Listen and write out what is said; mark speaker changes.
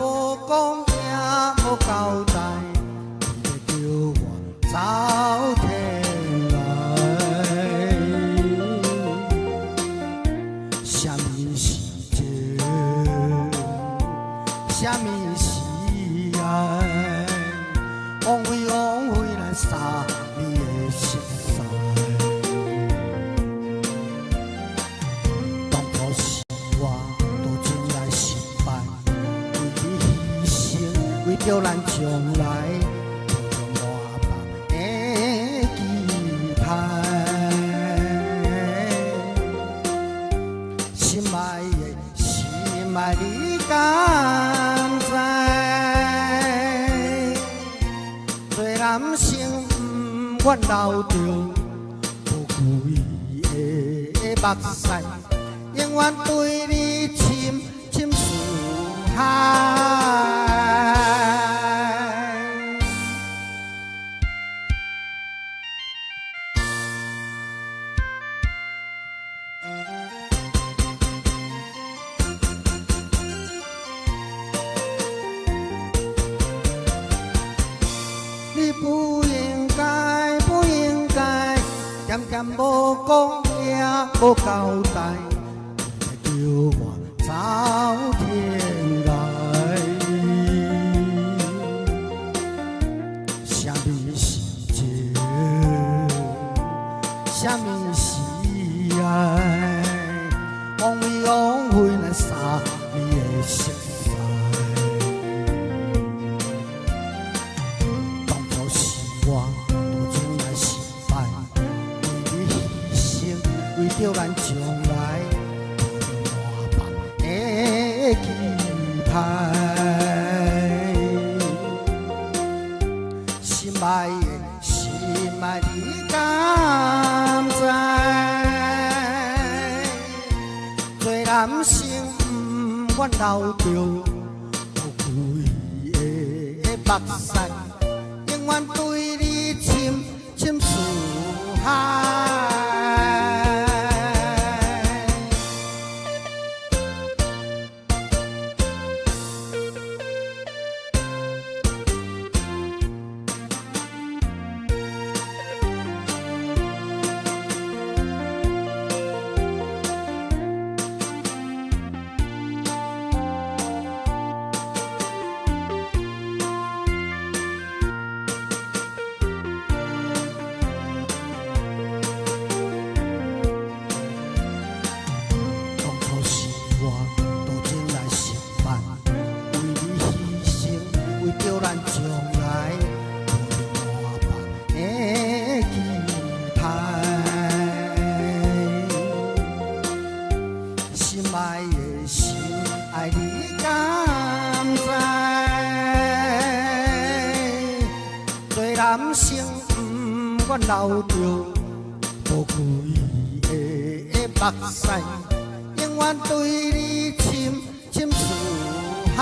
Speaker 1: 无讲也无交代，你叫我走天来。什么时节，什么时爱，枉费枉费咱三年的熟悉。当初是我多情来失败，为你牺牲，为着咱将来，就用我放的期待。心爱的，心爱你敢知？做男生不愿留着无归的目屎，永远对你深深思海。你不应该，不应该，点点无讲也无交代，叫我走天来。什么时节，什么时爱，枉费枉费咱三年的熟悉。我多情来失败，为你牺牲，为着咱将来，我放的期待。心爱的，心爱你敢知？做男生不愿留着无归的目屎。永远对你深深思海。为着咱将来，我放的期待。心爱的，心爱你敢知？做男生不愿留着无归的目屎，永远对你深深思海。